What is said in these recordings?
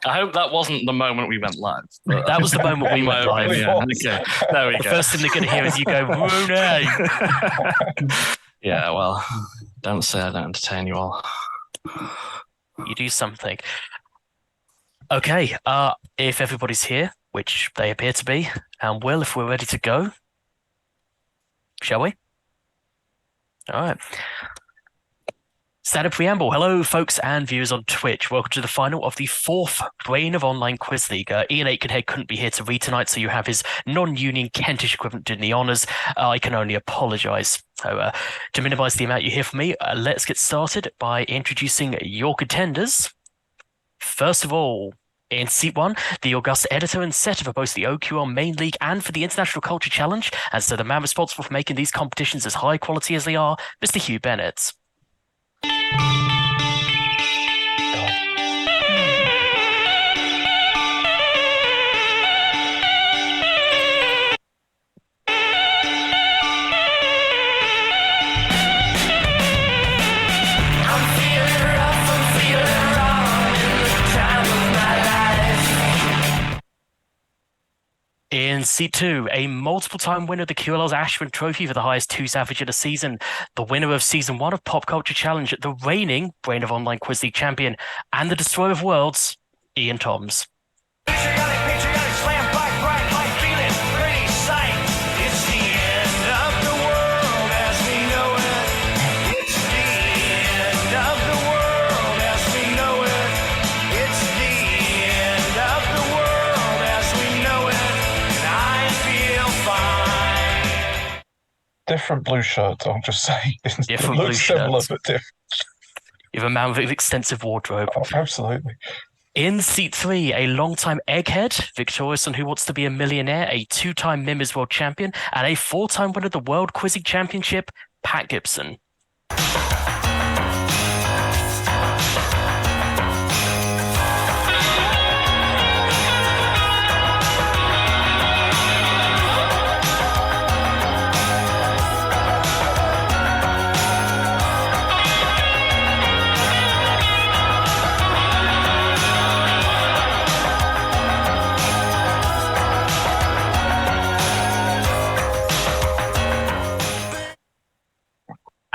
I hope that wasn't the moment we went live. But... That was the moment we went live. Yeah, okay. There we The go. first thing they're going to hear is you go, Ronny. Yeah, well, don't say I don't entertain you all. You do something. Okay, if everybody's here, which they appear to be, and Will, if we're ready to go, shall we? All right. Standard preamble. Hello, folks and viewers on Twitch. Welcome to the final of the 4th Brain of Online Quiz League. Iain Aikenhead couldn't be here to read tonight, so you have his non-union Kentish equivalent doing the honours. I can only apologise. So to minimise the amount you hear from me, let's get started by introducing your contenders. First of all, in Seat 1, the august editor and setter for both the OQL Main League and for the International Culture Challenge, and so the man responsible for making these competitions as high quality as they are, Mr. Hugh Bennett. In Seat 2, a multiple-time winner of the QLR's Ashman Trophy for the highest twos average in a season, the winner of Season 1 of Pop Culture Challenge, the reigning Brain of Online Quiz League champion, and the Destroyer of Worlds, Iain Thoms. Different blue shirt, I'll just say. Different blue similar, shirts. but different. You have a man with an extensive wardrobe. Oh, absolutely. In Seat 3, a long-time egghead, victorious on Who Wants to Be a Millionaire, a 2-time Mimi's World Champion, and a 4-time winner of the World Quizzing Championship, Pat Gibson.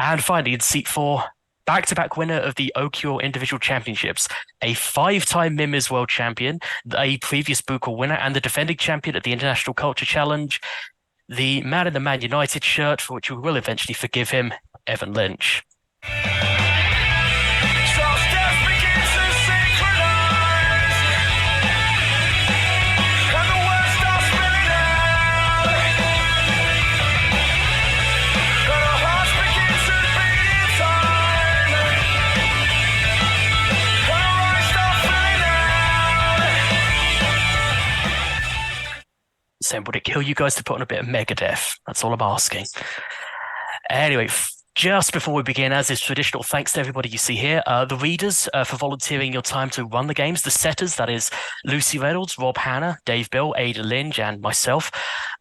And finally, in Seat 4, back-to-back winner of the OQL Individual Championships, a 5-time Mimi's World Champion, a previous BOOQL winner, and the defending champion at the International Culture Challenge, the man in the Man United shirt, for which we will eventually forgive him, Evan Lynch. Saying, would it kill you guys to put on a bit of Megadeth? That's all I'm asking. Anyway, just before we begin, as is traditional, thanks to everybody you see here. The readers for volunteering your time to run the games. The setters, that is Lucy Reynolds, Rob Hanna, Dave Bill, Ada Lynch, and myself.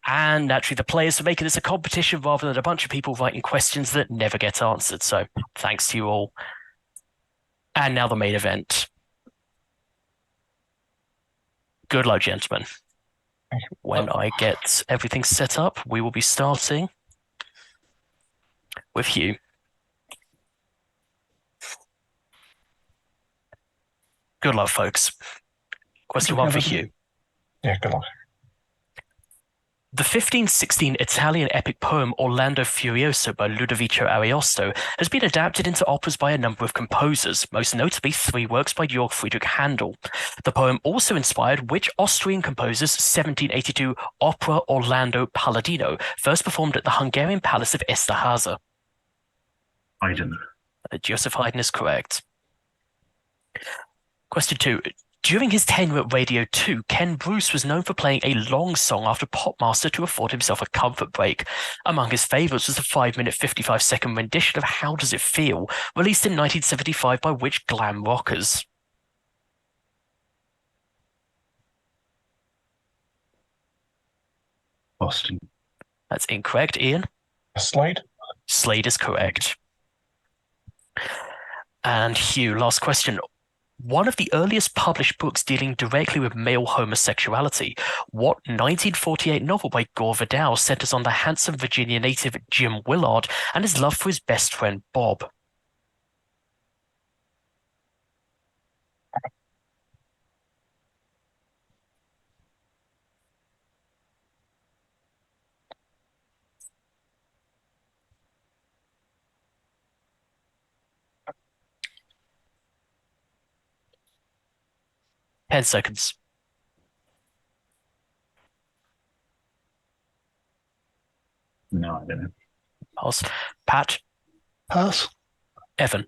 And naturally, the players for making this a competition rather than a bunch of people writing questions that never get answered. So thanks to you all. And now the main event. Good luck, gentlemen. When I get everything set up, we will be starting with Hugh. Good luck, folks. Question 1 for Hugh. Yeah, good luck. The 1516 Italian epic poem Orlando Furioso by Ludovico Ariosto has been adapted into operas by a number of composers, most notably 3 works by Georg Friedrich Handel. The poem also inspired which Austrian composer's 1782 opera Orlando Palladino, first performed at the Hungarian palace of Esterházy? Haydn. Joseph Haydn is correct. Question 2. During his tenure at Radio 2, Ken Bruce was known for playing a long song after Popmaster to afford himself a comfort break. Among his favourites was the 5-minute 55-second rendition of How Does It Feel, released in 1975 by which glam rockers? Boston. That's incorrect. Iain? Slade? Slade is correct. And Hugh, last question. One of the earliest published books dealing directly with male homosexuality. What 1948 novel by Gore Vidal centers on the handsome Virginia native Jim Willard and his love for his best friend Bob? Ten seconds. No, I don't know. Pass. Pat, Pass. Evan,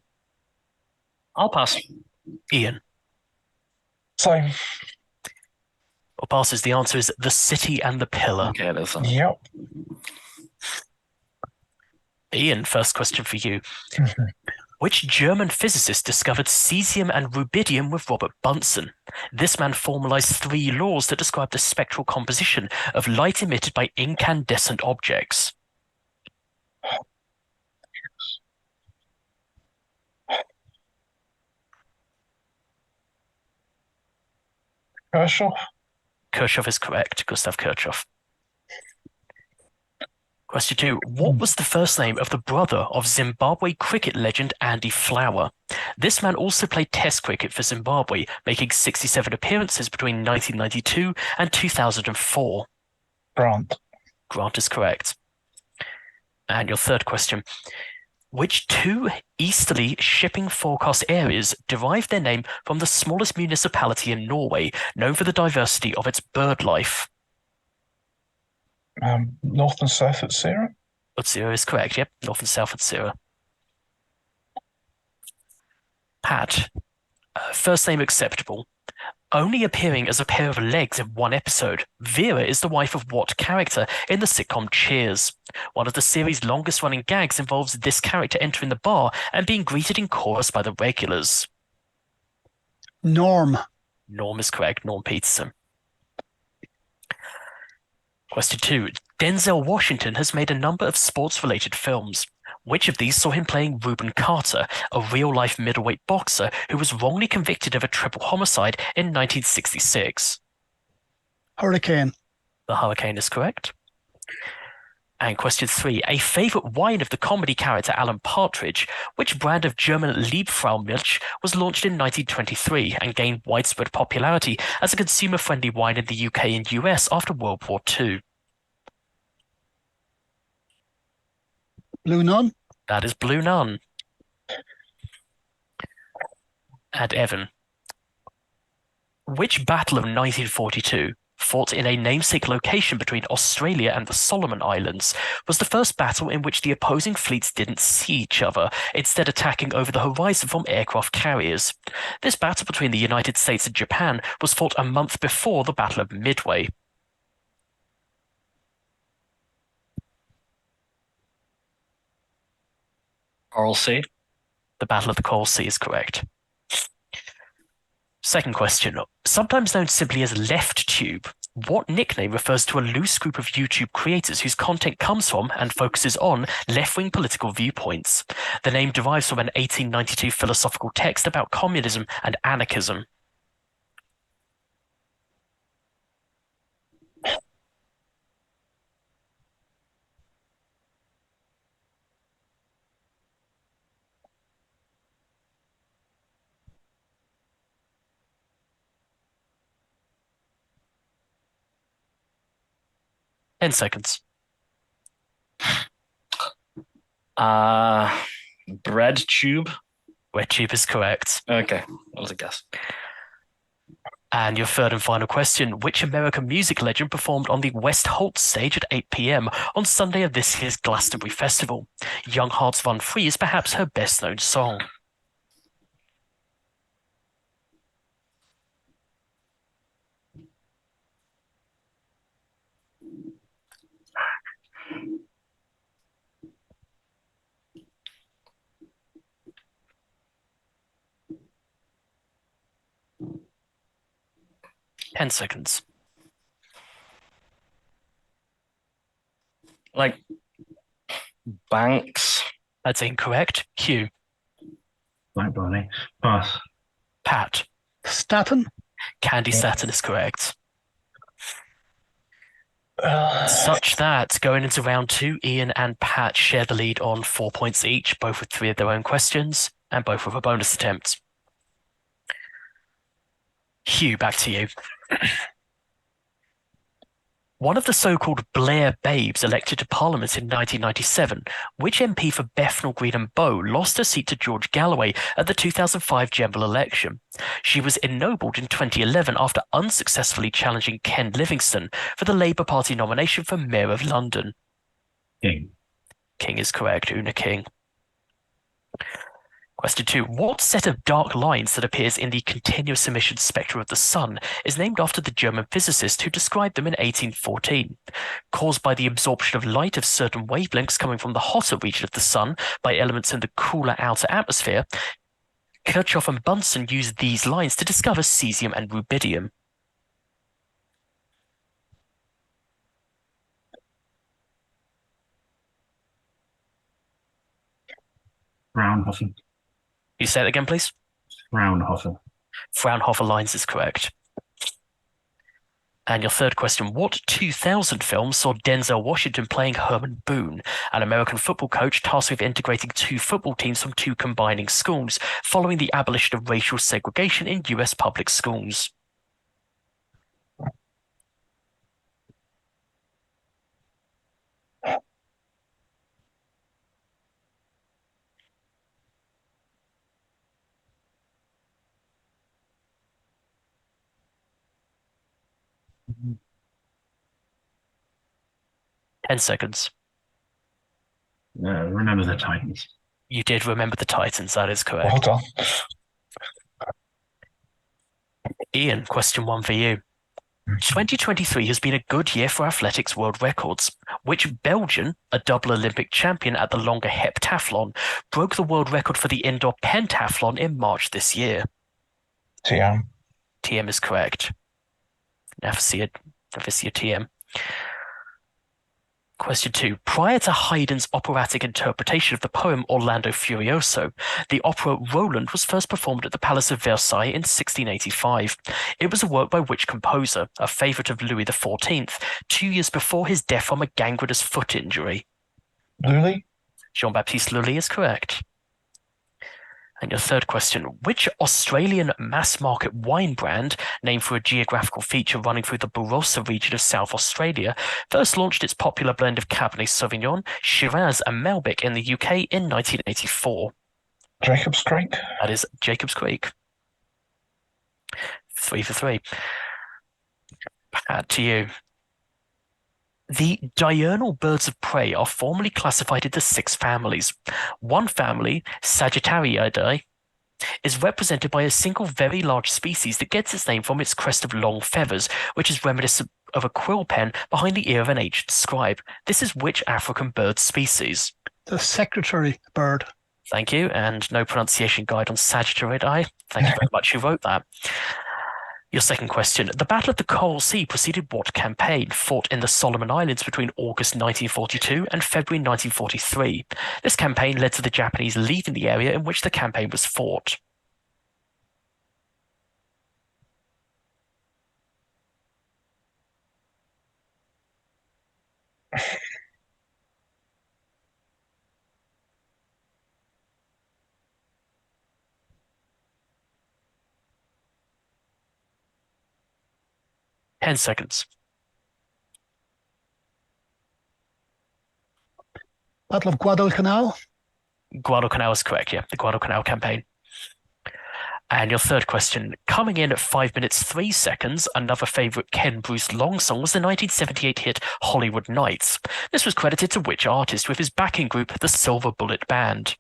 I'll pass. Ian. Same. Or passes. The answer is The City and the Pillar. Okay, it is. Yep. Ian, first question for you. Mhm. Which German physicist discovered cesium and rubidium with Robert Bunsen? This man formalized 3 laws that describe the spectral composition of light emitted by incandescent objects. Kirchhoff. Kirchhoff is correct. Gustav Kirchhoff. Question 2. What was the first name of the brother of Zimbabwe cricket legend Andy Flower? This man also played Test cricket for Zimbabwe, making 67 appearances between 1992 and 2004. Grant. Grant is correct. And your third question. Which 2 easterly shipping forecast areas derive their name from the smallest municipality in Norway, known for the diversity of its bird life? North and south at Sierra. Utsira is correct. Yep, north and south Utsira. Pat, first name acceptable. Only appearing as a pair of legs in one episode, Vera is the wife of what character in the sitcom Cheers? One of the series' longest-running gags involves this character entering the bar and being greeted in chorus by the regulars. Norm. Norm is correct. Norm Peterson. Question 2. Denzel Washington has made a number of sports-related films. Which of these saw him playing Reuben Carter, a real-life middleweight boxer who was wrongly convicted of a triple homicide in 1966? Hurricane. The Hurricane is correct. And question 3. A favorite wine of the comedy character Alan Partridge, which brand of German Liebfraumilch was launched in 1923 and gained widespread popularity as a consumer-friendly wine in the UK and US after World War II? Blue Nun. That is Blue Nun. And Evan. Which battle of 1942, fought in a namesake location between Australia and the Solomon Islands, was the first battle in which the opposing fleets didn't see each other, instead attacking over the horizon from aircraft carriers? This battle between the United States and Japan was fought a month before the Battle of Midway. Coral Sea. The Battle of the Coral Sea is correct. Second question. Sometimes known simply as Left Tube, what nickname refers to a loose group of YouTube creators whose content comes from and focuses on left-wing political viewpoints? The name derives from an 1892 philosophical text about communism and anarchism. Ten seconds. Bread tube. Red Tube is correct. Okay, that was a guess. And your third and final question. Which American music legend performed on the West Holt stage at 8 p.m. on Sunday of this year's Glastonbury Festival? Young Hearts Run Free is perhaps her best-known song. Ten seconds. Like Banks. That's incorrect. Hugh. Black Bonnie. Pass. Pat. Staten. Candy Yeah. Staten is correct. Such that going into round 2, Iain and Pat share the lead on 4 points each, both with 3 of their own questions and both with a bonus attempt. Hugh, back to you. One of the so-called Blair Babes elected to Parliament in 1997, which MP for Bethnal Green and Bow lost her seat to George Galloway at the 2005 general election? She was ennobled in 2011 after unsuccessfully challenging Ken Livingstone for the Labour Party nomination for Mayor of London. King. King is correct, Una King. Question 2. What set of dark lines that appears in the continuous emission spectra of the Sun is named after the German physicist who described them in 1814? Caused by the absorption of light of certain wavelengths coming from the hotter region of the Sun by elements in the cooler outer atmosphere, Kirchhoff and Bunsen used these lines to discover cesium and rubidium. Fraunhofer. You say it again, please? Fraunhofer. Fraunhofer lines is correct. And your third question, what 2000 film saw Denzel Washington playing Herman Boone, an American football coach tasked with integrating 2 football teams from 2 combining schools following the abolition of racial segregation in US public schools? Mhm. 10 seconds. Remember the Titans. You did remember the Titans, that is Well correct. done. Iain, question 1 for you. 2023 has been a good year for athletics world records. Which Belgian, a double Olympic champion at the longer heptathlon, broke the world record for the indoor pentathlon in March this year? TM. TM is correct. Never see a TM. Question 2. Prior to Haydn's operatic interpretation of the poem Orlando Furioso, the opera Roland was first performed at the Palace of Versailles in 1685. It was a work by which composer, a favourite of Louis XIV, 2 years before his death from a gangrenous foot injury? Lully. Jean-Baptiste Lully is correct. And your third question, which Australian mass-market wine brand, named for a geographical feature running through the Barossa region of South Australia, first launched its popular blend of Cabernet Sauvignon, Shiraz and Malbec in the UK in 1984? Jacob's Creek. That is Jacob's Creek. 3 for 3. Pat, to you. The diurnal birds of prey are formally classified into 6 families. One family, Sagittariidae, is represented by a single very large species that gets its name from its crest of long feathers, which is reminiscent of a quill pen behind the ear of an ancient scribe. This is which African bird species? The secretary bird. Thank you, and no pronunciation guide on Sagittariidae. Thank you very much, who wrote that. Your second question. The Battle of the Coral Sea preceded what campaign, fought in the Solomon Islands between August 1942 and February 1943? This campaign led to the Japanese leaving the area in which the campaign was fought. Ten seconds. Battle of Guadalcanal. Guadalcanal is correct, yeah, the Guadalcanal campaign. And your third question, coming in at 5 minutes 3 seconds, another favourite Ken Bruce Long song was the 1978 hit Hollywood Nights. This was credited to which artist with his backing group, the Silver Bullet Band?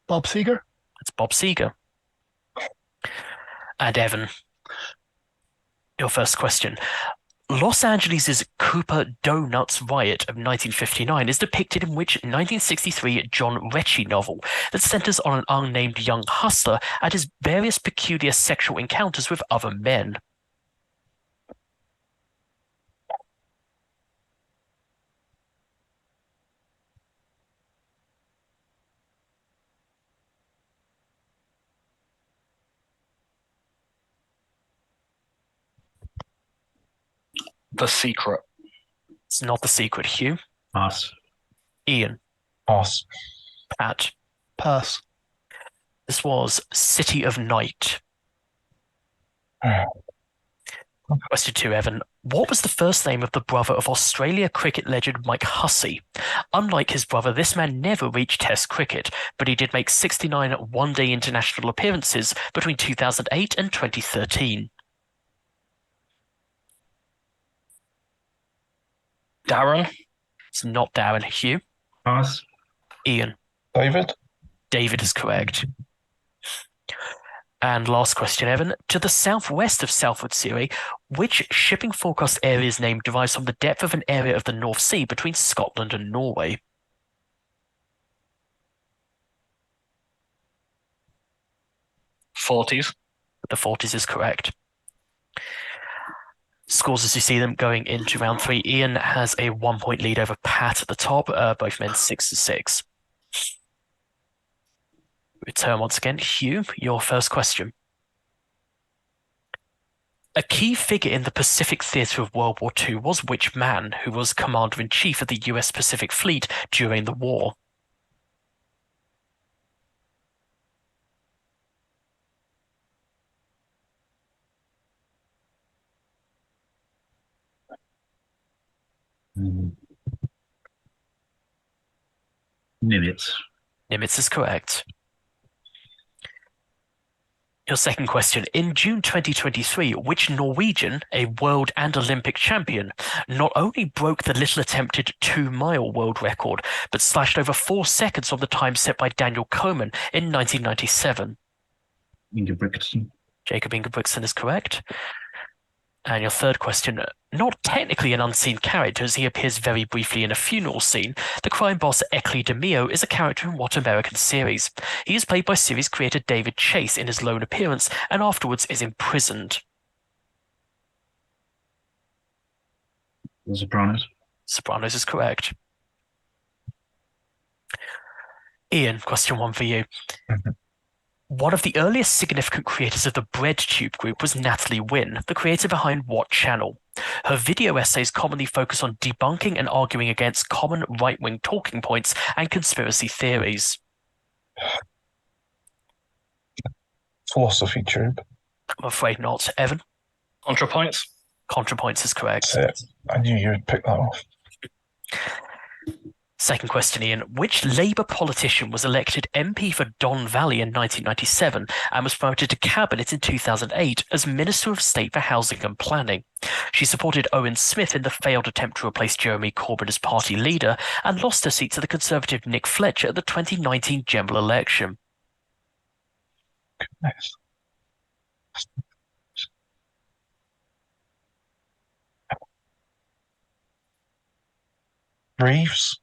Bob Seger. It's Bob Seger. And Evan, your first question. Los Angeles' Cooper Donuts riot of 1959 is depicted in which 1963 John Ritchie novel that centers on an unnamed young hustler and his various peculiar sexual encounters with other men? The Secret. It's not The Secret. Hugh? Pass. Iain? Pass. Pat? Pass. This was City of Night. Question 2, Evan. What was the first name of the brother of Australia cricket legend Mike Hussey? Unlike his brother, this man never reached Test cricket, but he did make 69 one-day international appearances between 2008 and 2013. Darren. It's not Darren. Hugh? Pass. Iain? David. David is correct. And last question, Evan. To the southwest of Southwood Seaway, which shipping forecast area's name derives from the depth of an area of the North Sea between Scotland and Norway? Forties. The 40s is correct. Scores as you see them going into round 3. Iain has a 1-point lead over Pat at the top, both men 6-6. Return once again. Hugh, your first question. A key figure in the Pacific theater of World War II was which man who was Commander-in-Chief of the US Pacific Fleet during the war? Nimitz. Nimitz is correct. Your second question. In June 2023, which Norwegian, a world and Olympic champion, not only broke the little attempted 2-mile world record, but slashed over 4 seconds on the time set by Daniel Komen in 1997? Ingebrigtsen. Jacob Ingebrigtsen is correct. And your third question, not technically an unseen character as he appears very briefly in a funeral scene, the crime boss Eckley DeMio is a character in what American series? He is played by series creator David Chase in his lone appearance and afterwards is imprisoned. The Sopranos. Sopranos is correct. Iain, question 1 for you. One of the earliest significant creators of the BreadTube group was Natalie Wynn, the creator behind what channel? Her video essays commonly focus on debunking and arguing against common right-wing talking points and conspiracy theories. Philosophy Tube. I'm afraid not. Evan? ContraPoints. ContraPoints is correct. That's it. I knew you would pick that off. Second question, Iain. Which Labour politician was elected MP for Don Valley in 1997 and was promoted to cabinet in 2008 as Minister of State for Housing and Planning? She supported Owen Smith in the failed attempt to replace Jeremy Corbyn as party leader and lost her seat to the Conservative Nick Fletcher at the 2019 general election. Goodness. Reeves.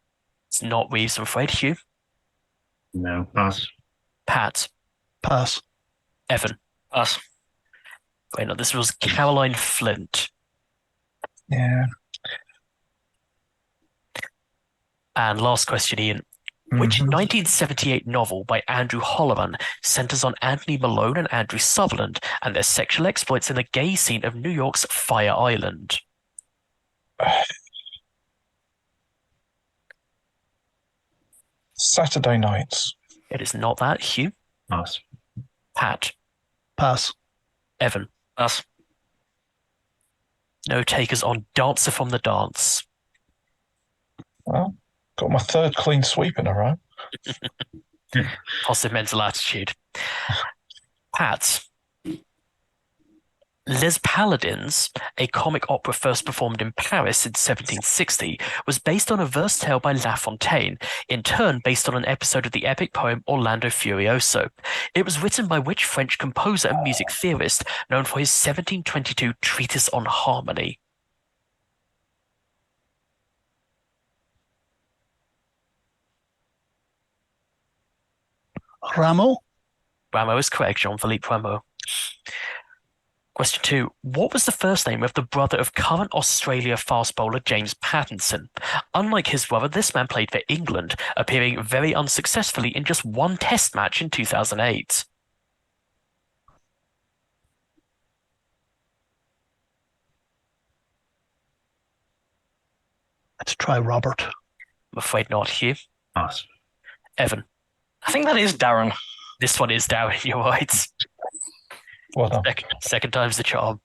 It's not Reeves, I'm afraid. Hugh? No. Pass. Pat? Pass. Evan? Pass. Wait, no, this was Caroline Flint. Yeah. And last question, Iain. Which 1978 novel by Andrew Holloman centers on Anthony Malone and Andrew Sutherland and their sexual exploits in the gay scene of New York's Fire Island? Saturday Nights. It is not that. Hugh? Pass. Pat? Pass. Evan? Pass. No takers on Dancer from the Dance. Well, got my third clean sweep in a row. Positive mental attitude. Pat? Les Paladins, a comic opera first performed in Paris in 1760, was based on a verse tale by La Fontaine, in turn based on an episode of the epic poem Orlando Furioso. It was written by which French composer and music theorist known for his 1722 treatise on harmony? Rameau. Rameau is correct, Jean-Philippe Rameau. Question 2. What was the first name of the brother of current Australia fast bowler James Pattinson? Unlike his brother, this man played for England, appearing very unsuccessfully in just one test match in 2008. Let's try Robert. I'm afraid not. Hugh. Pass. Evan. I think that is Darren. This one is Darren, you're right. Well done. Second time's the charm.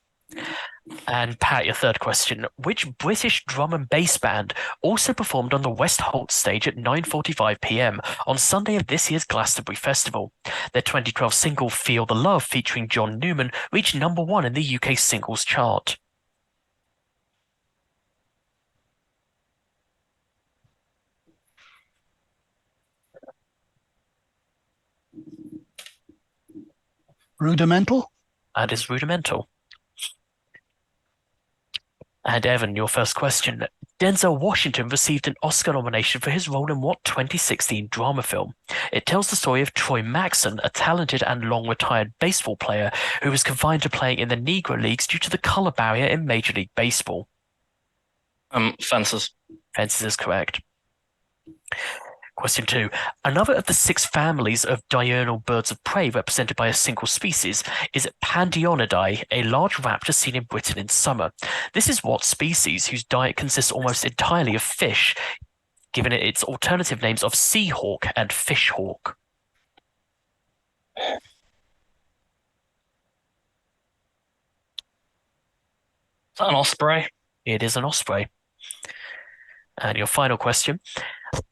And Pat, your third question. Which British drum and bass band also performed on the West Holt stage at 9:45 p.m. on Sunday of this year's Glastonbury Festival? Their 2012 single Feel the Love featuring John Newman reached #1 in the UK singles chart. Rudimental? That is Rudimental. And Evan, your first question. Denzel Washington received an Oscar nomination for his role in what 2016 drama film? It tells the story of Troy Maxson, a talented and long-retired baseball player who was confined to playing in the Negro Leagues due to the color barrier in Major League Baseball. Fences. Fences is correct. Question 2. Another of the 6 families of diurnal birds of prey represented by a single species is Pandionidae, a large raptor seen in Britain in summer. This is what species whose diet consists almost entirely of fish, given it its alternative names of seahawk and fishhawk. Is that an osprey? It is an osprey. And your final question.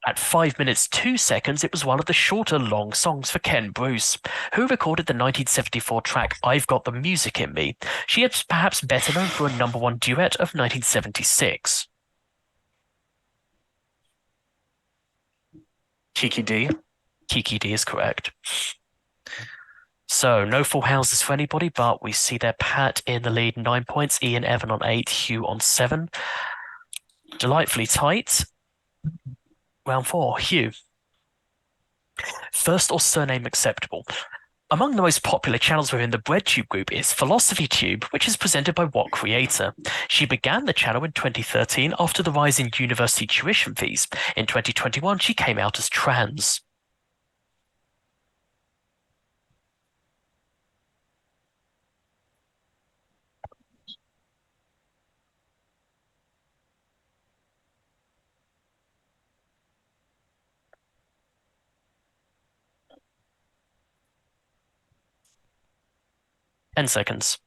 At 5 minutes 2 seconds, it was one of the shorter long songs for Ken Bruce, who recorded the 1974 track I've Got the Music in Me. She is perhaps better known for a #1 duet of 1976. Kiki D. Kiki D is correct. So, no full houses for anybody, but we see there Pat in the lead, 9 points, Iain, Evan on 8, Hugh on 7. Delightfully tight. Round 4, Hugh. First or surname acceptable? Among the most popular channels within the BreadTube group is Philosophy Tube, which is presented by what creator? She began the channel in 2013 after the rise in university tuition fees. In 2021, she came out as trans. Ten seconds.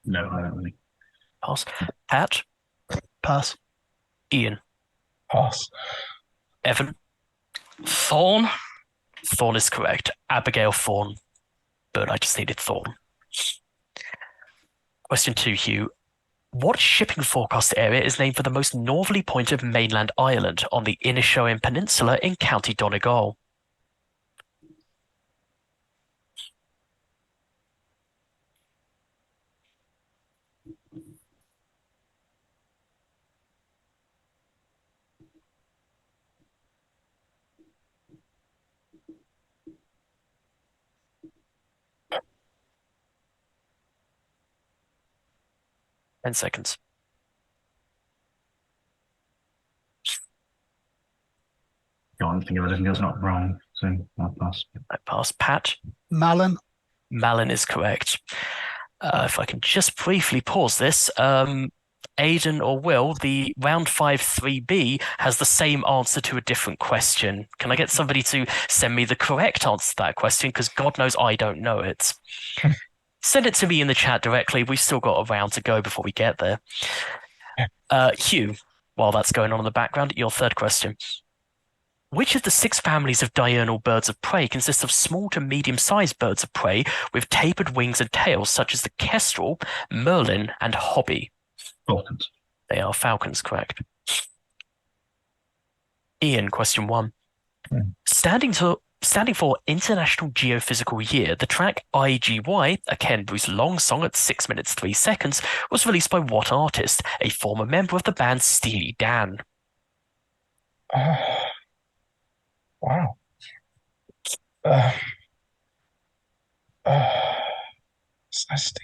No, I don't really. Pass. Pat, Pass. Iain, Pass. Evan. Thorn. Thorn is correct. Abigail Thorn. But I just needed Thorn. Question 2, Hugh. What shipping forecast area is named for the most northerly point of mainland Ireland on the Inishowen Peninsula in County Donegal? Ten seconds. Can't think of anything that's not wrong, so I'll pass. I pass. Pat, Malin? Malin is correct. If I can just briefly pause this, Aidan or Will, the round 5 3B has the same answer to a different question. Can I get somebody to send me the correct answer to that question? Because God knows I don't know it. Send it to me in the chat directly. We've still got a round to go before we get there. Hugh, while that's going on in the background, your third question. Which of the 6 families of diurnal birds of prey consists of small to medium-sized birds of prey with tapered wings and tails, such as the kestrel, merlin, and hobby? Falcons. They are falcons, correct. Iain, question 1. Standing for International Geophysical Year, the track IGY, a Ken Bruce long song at 6 minutes 3 seconds, was released by what artist, a former member of the band Steely Dan? Wow. Steve.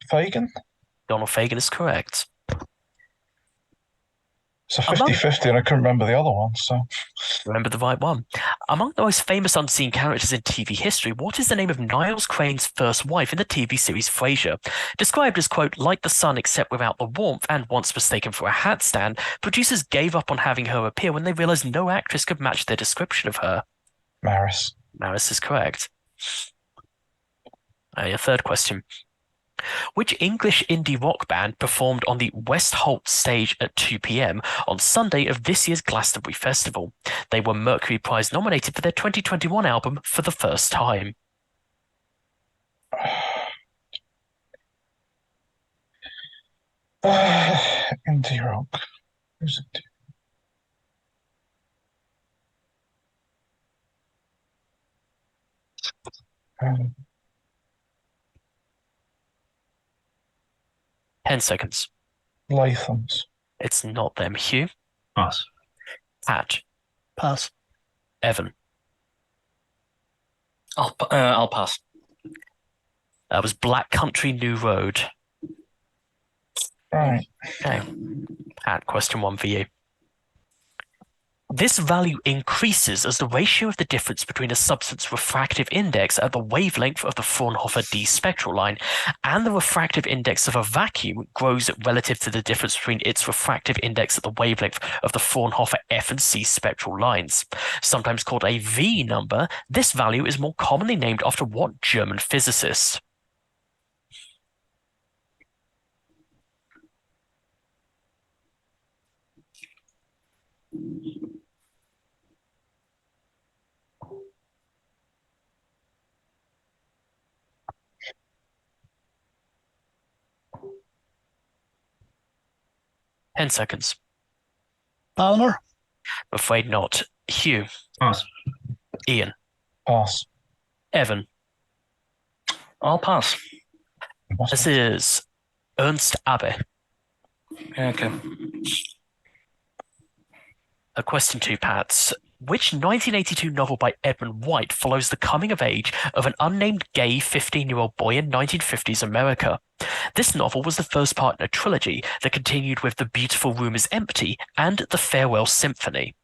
Fagan? Donald Fagen is correct. It's a 50-50 and I couldn't remember the other one, so. Remember the right one. Among the most famous unseen characters in TV history, what is the name of Niles Crane's first wife in the TV series Frasier? Described as, quote, like the sun except without the warmth and once mistaken for a hat stand, producers gave up on having her appear when they realized no actress could match their description of her. Maris. Maris is correct. Your third question. Which English indie rock band performed on the West Holt stage at 2 p.m. on Sunday of this year's Glastonbury Festival? They were Mercury Prize nominated for their 2021 album For the First Time. Indie rock. Who's it? 10 seconds. Latham's. It's not them. Hugh? Pass. Pat? Pass. Evan? I'll pass. That was Black Country New Road. Right. Okay. Pat, question 1 for you. This value increases as the ratio of the difference between a substance's refractive index at the wavelength of the Fraunhofer D spectral line and the refractive index of a vacuum grows relative to the difference between its refractive index at the wavelength of the Fraunhofer F and C spectral lines. Sometimes called a V number, this value is more commonly named after what German physicist? Ten seconds. Palmer. I'm afraid not. Hugh. Pass. Iain. Pass. Evan. I'll pass. This is Ernst Abbe. Okay. A question 2, Pats. Which 1982 novel by Edmund White follows the coming of age of an unnamed gay 15-year-old boy in 1950s America? This novel was the first part in a trilogy that continued with The Beautiful Room is Empty and The Farewell Symphony.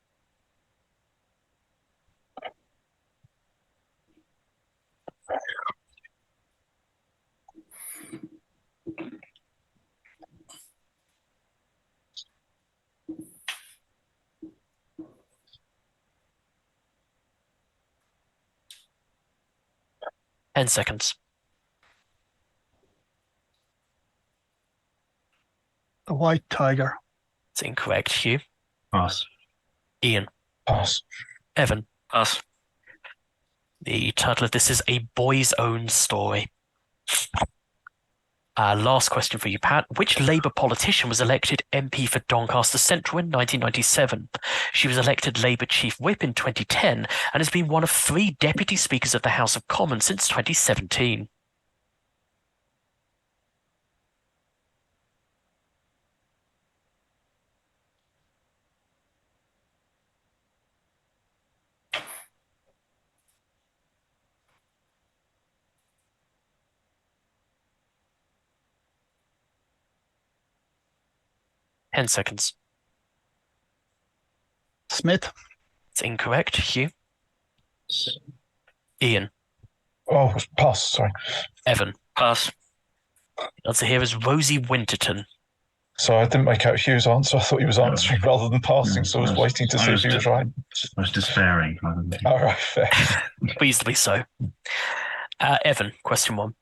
Ten seconds. The White Tiger. It's incorrect. Hugh. Pass. Iain. Pass. Evan. Pass. The title of this is A Boy's Own Story. Last question for you, Pat. Which Labour politician was elected MP for Doncaster Central in 1997? She was elected Labour Chief Whip in 2010 and has been one of 3 Deputy Speakers of the House of Commons since 2017. Ten seconds. Smith. It's incorrect. Hugh. Iain. Oh, pass. Sorry. Evan. Pass. The answer here is Rosie Winterton. So I didn't make out Hugh's answer. I thought he was answering rather than passing, so I was waiting to see if he was right. I was despairing. All right, fair. Reasonably so. Evan, question 1.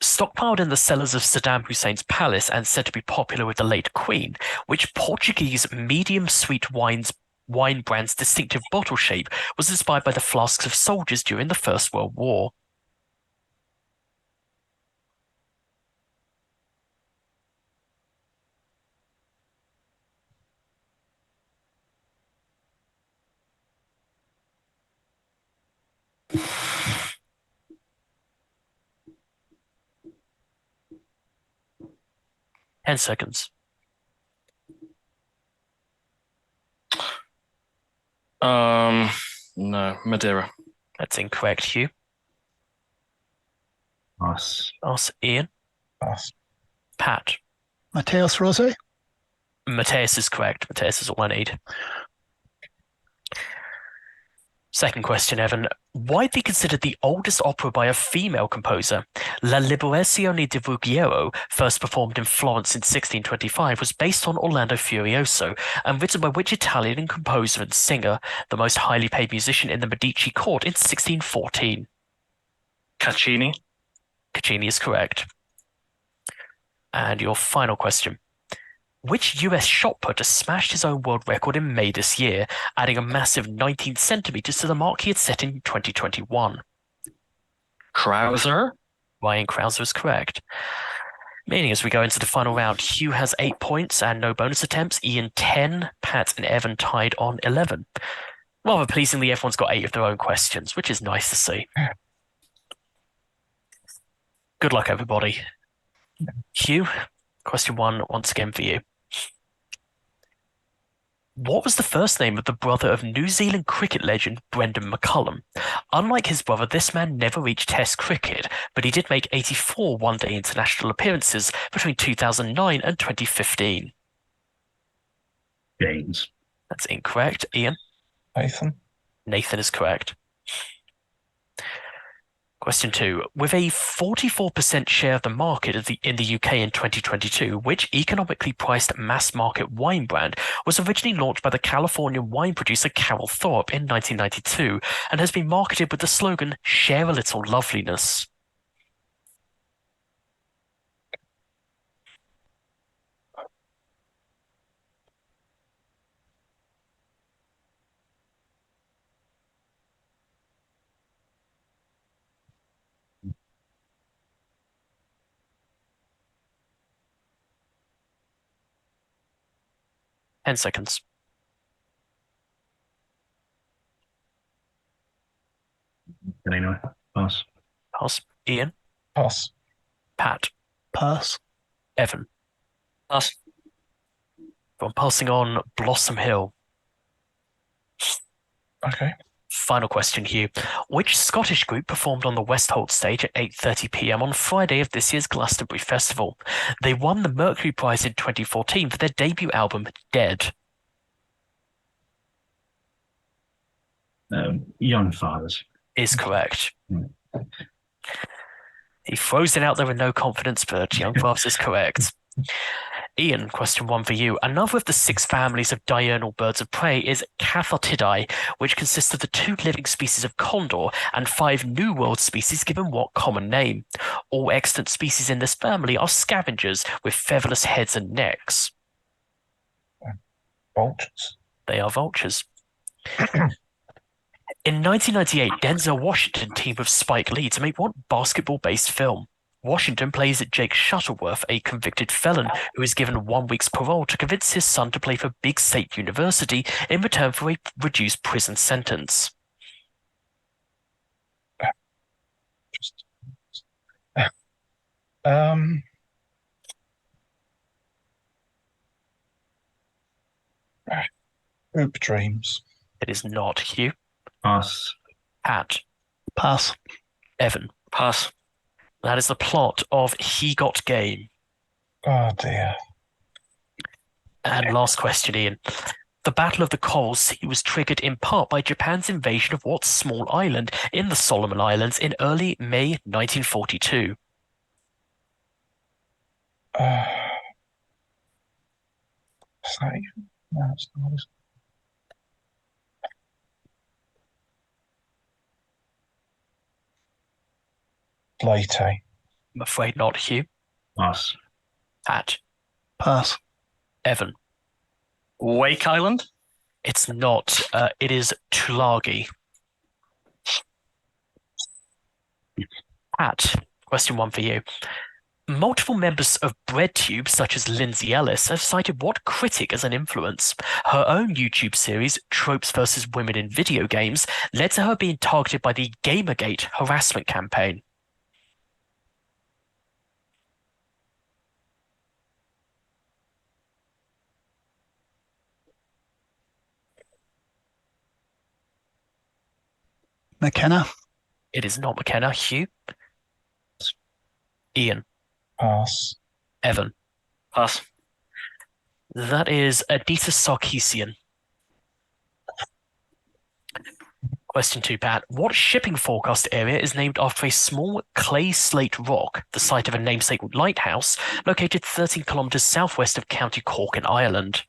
Stockpiled in the cellars of Saddam Hussein's palace and said to be popular with the late Queen, which Portuguese medium sweet wine brand's distinctive bottle shape was inspired by the flasks of soldiers during the First World War? Ten seconds. No, Madeira. That's incorrect, Hugh. Pass. Ask Iain. Pass. Pat. Mateus Rosé. Mateus is correct. Mateus is all I need. Second question, Evan. Widely considered the oldest opera by a female composer, La Liberazione di Ruggiero, first performed in Florence in 1625, was based on Orlando Furioso and written by which Italian composer and singer, the most highly paid musician in the Medici court in 1614? Caccini. Caccini is correct. And your final question. Which US shot putter smashed his own world record in May this year, adding a massive 19 centimeters to the mark he had set in 2021? Krauser. Ryan Krauser is correct. Meaning as we go into the final round, Hugh has 8 points and no bonus attempts. Iain 10, Pat and Evan tied on 11. Rather pleasingly, everyone's got 8 of their own questions, which is nice to see. Good luck, everybody. Hugh, question 1 once again for you. What was the first name of the brother of New Zealand cricket legend Brendan McCullum? Unlike his brother, this man never reached Test cricket, but he did make 84 one-day international appearances between 2009 and 2015. James. That's incorrect. Iain? Nathan. Nathan is correct. Question 2. With a 44% share of the market in the UK in 2022, which economically priced mass-market wine brand was originally launched by the Californian wine producer Carol Thorpe in 1992 and has been marketed with the slogan, "Share a little loveliness"? Ten seconds. Can I know? Pass. Pass. Iain? Pass. Pat? Pass. Evan? Pass. I'm passing on Blossom Hill. Okay. Final question, Hugh. Which Scottish group performed on the Westholt stage at 8:30 p.m. on Friday of this year's Glastonbury Festival? They won the Mercury Prize in 2014 for their debut album, Dead. Young Fathers. Is correct. He throws it out there with no confidence, but Young Fathers is correct. Iain, question 1 for you. Another of the 6 families of diurnal birds of prey is Cathartidae, which consists of the 2 living species of condor and 5 New World species given what common name? All extant species in this family are scavengers with featherless heads and necks. Vultures. They are vultures. In 1998, Denzel Washington teamed with Spike Lee to make what basketball-based film? Washington plays Jake Shuttleworth, a convicted felon who is given 1 week's parole to convince his son to play for Big State University in return for a reduced prison sentence. Hoop Dreams. It is not. Hugh? Pass. Pat? Pass. Evan? Pass. That is the plot of He Got Game. Oh dear. And last question, Iain. The Battle of the Coral Sea was triggered in part by Japan's invasion of what small island in the Solomon Islands in early May 1942? Is that even? No, it's not. Leyte. I'm afraid not. Hugh? Pass. Pat? Pass. Evan? Wake Island. It's not. It is Tulagi. Pat, question 1 for you. Multiple members of BreadTube, such as Lindsay Ellis, have cited what critic as an influence? Her own YouTube series, Tropes vs. Women in Video Games, led to her being targeted by the Gamergate harassment campaign. McKenna. It is not McKenna. Hugh? Iain? Pass. Evan? Pass. That is Aditya Sarkeesian. Question 2, Pat. What shipping forecast area is named after a small clay slate rock, the site of a namesake lighthouse, located 13 kilometres southwest of County Cork in Ireland?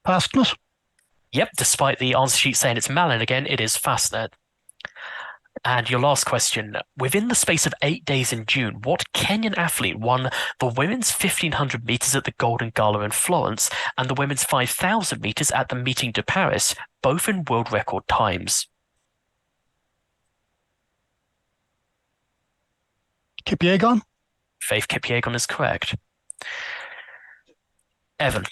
Fastnet. Yep, despite the answer sheet saying it's Malin again, it is Fastnet. And your last question. Within the space of 8 days in June, what Kenyan athlete won the women's 1,500 metres at the Golden Gala in Florence and the women's 5,000 metres at the Meeting de Paris, both in world record times? Kipyegon. Faith Kipyegon is correct. Evan.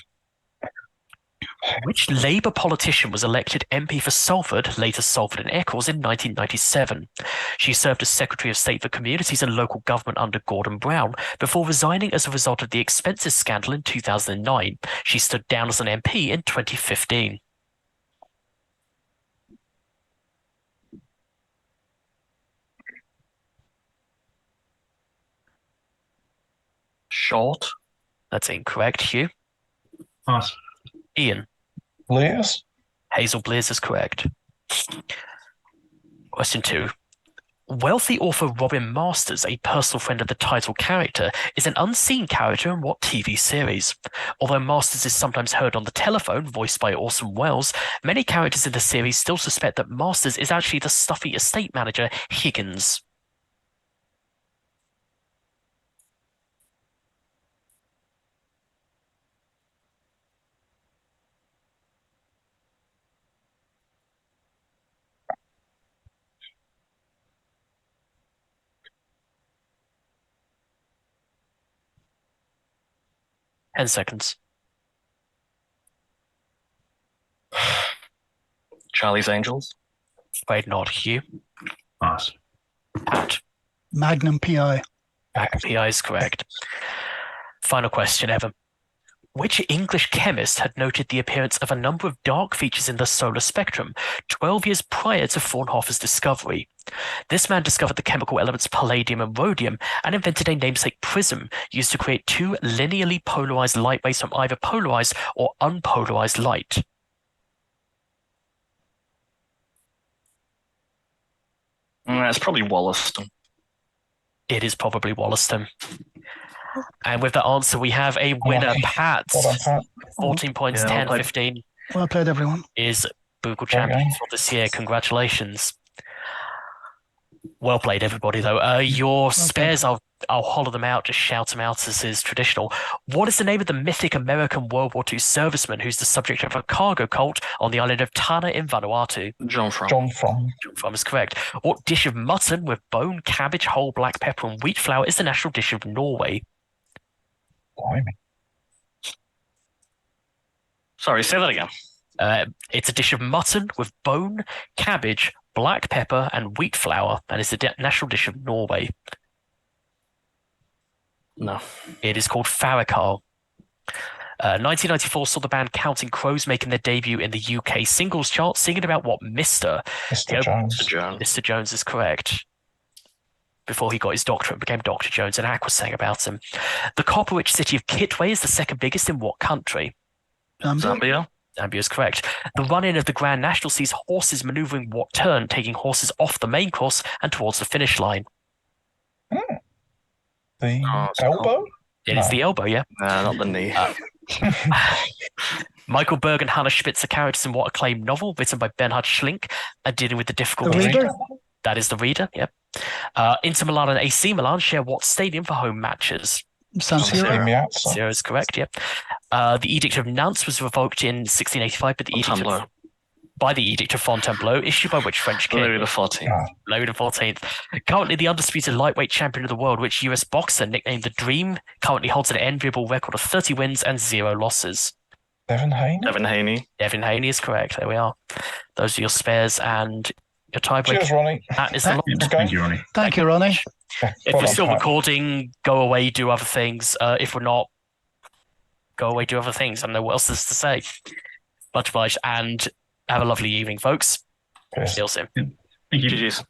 Which Labour politician was elected MP for Salford, later Salford and Eccles, in 1997? She served as Secretary of State for Communities and Local Government under Gordon Brown before resigning as a result of the expenses scandal in 2009. She stood down as an MP in 2015. Short. That's incorrect, Hugh. Pass. Iain. Blaze. Hazel Blears is correct. Question 2. Wealthy author Robin Masters, a personal friend of the title character, is an unseen character in what TV series? Although Masters is sometimes heard on the telephone, voiced by Orson Welles, many characters in the series still suspect that Masters is actually the stuffy estate manager Higgins. Ten seconds. Charlie's Angels. Afraid not, Hugh. Pass. Pat. Magnum PI. PI is correct. Final question, Evan. Which English chemist had noted the appearance of a number of dark features in the solar spectrum 12 years prior to Fraunhofer's discovery? This man discovered the chemical elements palladium and rhodium and invented a namesake prism used to create two linearly polarized light rays from either polarized or unpolarized light. It's probably Wollaston. It is probably Wollaston. And with that answer, we have a winner, Pat. Well done, Pat. 14 points, Yeah, 10, well played. 15 Well played, everyone. is BOOQL champion for this year. Congratulations. Well played, everybody, though. Your spares, I'll hollow them out, just shout them out as is traditional. What is the name of the mythic American World War II serviceman who's the subject of a cargo cult on the island of Tanna in Vanuatu? John From. John From. John From is correct. What dish of mutton with bone, cabbage, whole black pepper, and wheat flour is the national dish of Norway? Blimey. Sorry, say that again. It's a dish of mutton with bone, cabbage, black pepper, and wheat flour, and it's the national dish of Norway. No. It is called Farrakal. 1994 saw the band Counting Crows making their debut in the UK singles chart, singing about what Mr. Mr. Jones. Mr. Jones. Mr. Jones is correct. Before he got his doctorate and became Dr. Jones, and Aqua sang about him. The copper-rich city of Kitwe is the second biggest in what country? Zambia. Zambia is correct. The run-in of the Grand National sees horses manoeuvring what turn, taking horses off the main course and towards the finish line? The it's elbow? It is the elbow, yeah. Not the knee. Michael Berg and Hannah Spitz are characters in what acclaimed novel written by Bernhard Schlink and dealing with the The difficulties. Reader? That is The Reader, yep. Inter Milan and AC Milan share what stadium for home matches? San San Siro. Siro. Miazza. Zero is correct, yep. The Edict of Nantes was revoked in 1685, but by the Edict of Fontainebleau, issued by which French king? Louis XIV. Louis XIV. Currently the undisputed lightweight champion of the world, which US boxer nicknamed The Dream, currently holds an enviable record of 30 wins and 0 losses. Devin Haney. Devin Haney. Devin Haney is correct. There we are. Those are your spares and your tiebreaker. Cheers, Ronnie. That is the lot. Okay. Thank you, Ronnie. Thank you, Ronnie. Yeah, If well we're done, still Pat. recording, go away, do other things. If we're not, go away, do other things. I don't know what else is to say. Much obliged, and have a lovely evening, folks. Cheers. See you soon. Thank you. GG's.